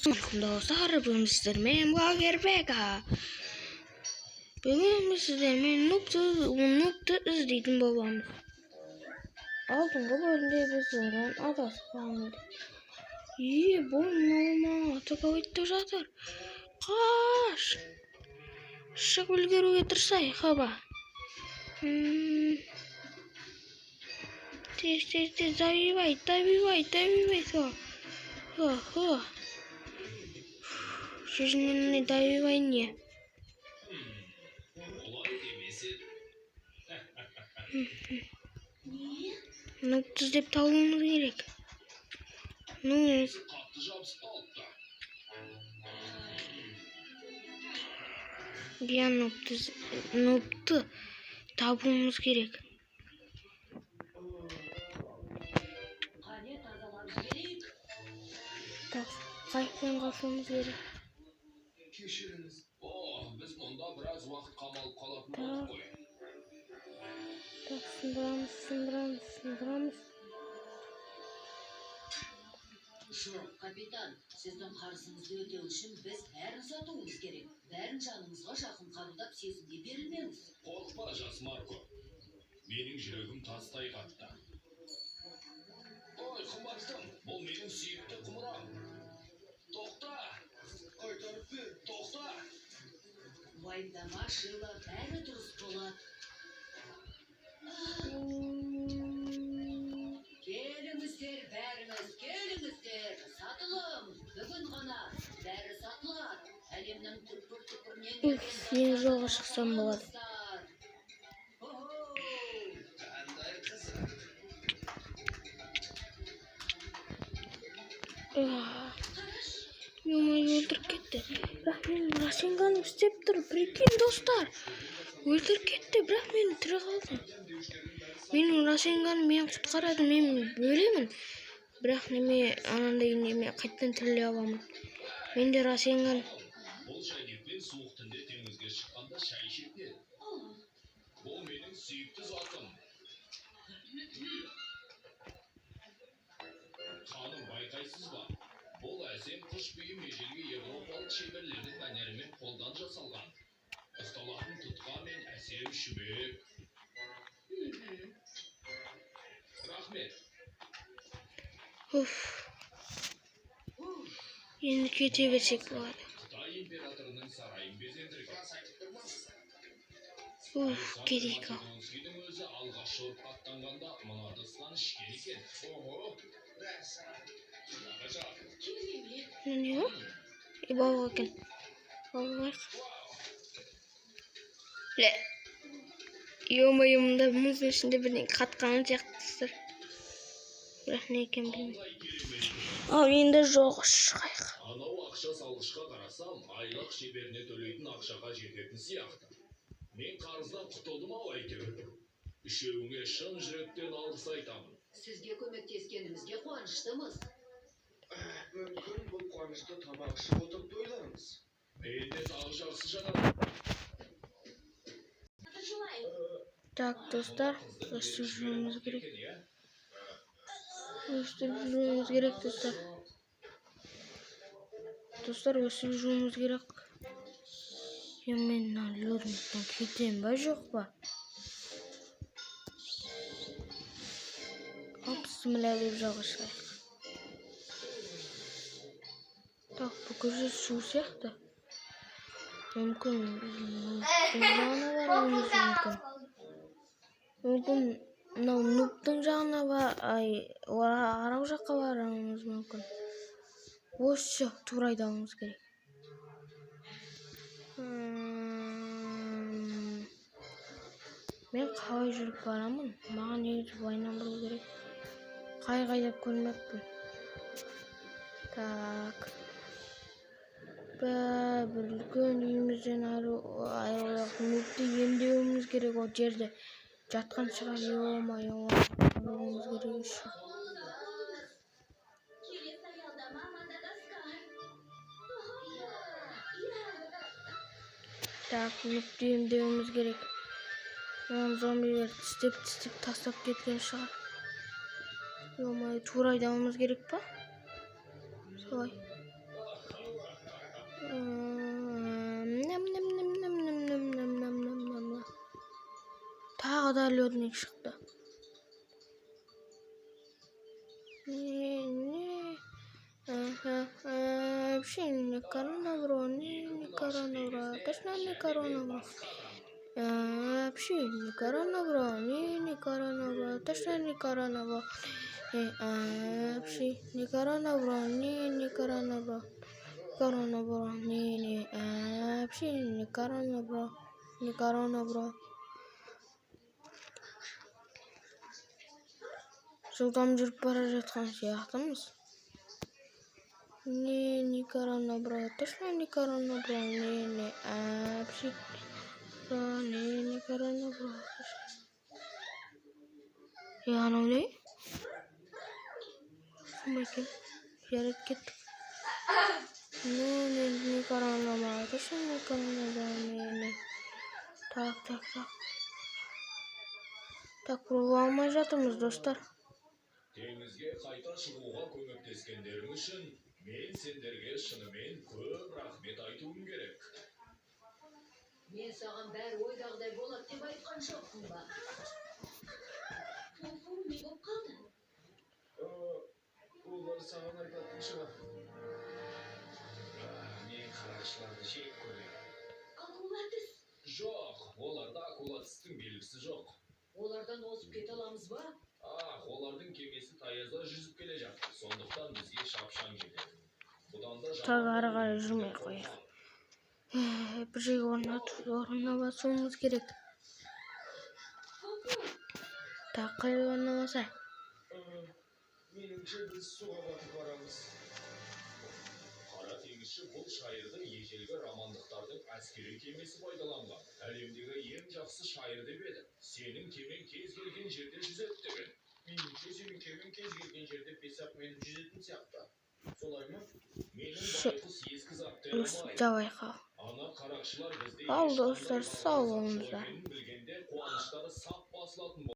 Dostlar, bugün sizlerle Muager Vega. Bugün sizlerle Nup'ta izleydim babamız. Aldığında bölümde biz olan adası falan. İyi, bu normal takavittir zaten. Kaç. Şakıl geri getirsey hava. Tez, davivay, so. Ho. Şimdi davivay niye? Nup'ta izleyip tavmamız gerek. Bir an Nup'ta tavmamız gerek. Kayıktan kalkmamız gerek. Kешіріңіз. Біз мұнда біраз уақыт қамалып қалатын болдық қой. Сындырамыз. Жоқ, капитан, сіздің қарызыңызды өтеу үшін біз бәрін сатуымыз керек. Бәрін жаныңызға жақын қабылдап сезімге берілмеңіз. Қорықпа, жас Марко. Менің жүрегім тастай қатты. Ой, қымбаттым, бұл менің сүйікті құмырам. Тоқта! Қайтарып бер, тоқта! Уайымдама, Шила, бәрі дұрыс болады. Келіңіздер, бәріңіз, келіңіздер. Сатылым, бүгін ғана бәрі сатылады. Әлемнің түкпір-түкпірінен Yeni yola çıksam болады. Қандай қызық. Öldürüp ketdi. Biroq men Rasengani istep turib, prikin dostlar. Öldürüp ketdi, biroq men tire qoldim. Men Rasengani men qutqaradim, men bölemin. Biroq neme anандай neme qaytadan tiriley alaman. Mende Rasengani. Бұл шәйнекпен суық түнде теңізге шыққанда шай ішетін. Бұл менің сүйікті затым. Ханым, байқайсыз ба? Бұл әсем құш бүйім ежелгі европалық шеберлердің мәнерімен қолдан жасалған. Ұсталатын тұтқа мен әсем шүбек. Рахмет. Endi kete versek bo'ladi. Қытай императорының сарайын безендірген. Kedik al. Македонскийдің өзі алғаш шорып аттанғанда мына ыдыстан ішкен екен. Ого! Ne o? Baba bakın. Baba bak. Le. Yomayımda muzun içinde bir katkanı çaktısır. Bırak ne eкен bilmiyorum. Al енді жоқ қайық. Анау ақша салғышқа қарасам, айлық шеберіне төлейтін ақшаға жететін сияқты. Мен қарыздан құтылдым-ау әйтеуір. Үшеуіңе шын жүректен алғыс айтамын. Сізге көмектескенімізге қуаныштымыз. Мүмкін бұл қуанышты тамақ ішіп отырып тойлармыз. Менде тағы жақсы жаңа. Так, достар, өстіріп жүруіміз керек, достар. Достар, өстіріп жүруіміз керек. Мен лөдімізден кетем ба, жоқ па? Бісміллә деп жалға шығайық. Так, бұл көже су сияқты. Мүмкін жағына баруымыз мүмкін. Мүмкін Нуптың жағына арау жаққа баруымыз мүмкін. Осы тура айдауымыз керек. Мен қалай жүріп барамын? Маған негізі байландыру керек. Қайдап көрмеппін. Так. Bir үлкен үйімізден айырылып, Нупты емдеуіміз керек о жерде. Жатқан шығар, ой, алуымыз керек үшін. Так, Нупты емдеуіміз керек. Оған зомбилер тістеп тастап кеткен шығар. Тура айдауымыз керек па? Солай. da lёдник çıktı. Ne? Вообще не корона, бро, не корона, бро. Точно не корона, бро. Вообще не корона, бро, не корона, бро. Точно не корона, бро. Вообще не корона, бро, не корона, бро. Корона, бро, не. Вообще не корона, бро. Не корона, бро. Жылдам жүріп бара жатқан сияқтымыз. Не корона, бро. Точно не корона, бро. Не. Вообще. Бро, не корона, бро. Анау не? Кім екен? Жарат кеттік. Не корона, бро. Точно не корона, бро. Не. Так. Так, бұрыла алмай жатырмыз, достар. Теңізге қайта шығуға көмектескендерің үшін мен сендерге шынымен көп рахмет айтуым керек. Мен саған бәрі ойдағыдай болады деп айтқан жоқпын ба? Толқын не болып қалды? Олар саған айтатын шығар. Мен қарақшыларды жек көремін. Акулатыс. Жоқ, оларда акулатыстың белгісі жоқ. Олардан озып кете аламыз ба? Олардың кемесі таязда жүзіп келе жатыр. Сондықтан бізге шапшаң жетеді. Бұдан да Так, ары қарай жүрмей қояйық. Бір жерге орнына басуымыз керек. Так, қай орнына басайық? Меніңше біз суға батып барамыз. Қара теңізші бұл шайырды ежелгі романдықтардың әскери кемесі пайдаланған. Әлемдегі ең жақсы шайыр деп еді. Сенің кемен кез келген жерде жүзеді деген. Меніңше сенің кемең кез келген жерде 5-ақ минут жүзетін сияқты. Солай ма? Менің байқұс ескі затты Давай-ка. Ана қарақшылар бізде Ал, достар, сау болыңыздар. білгенде қуаныштары сап басылатын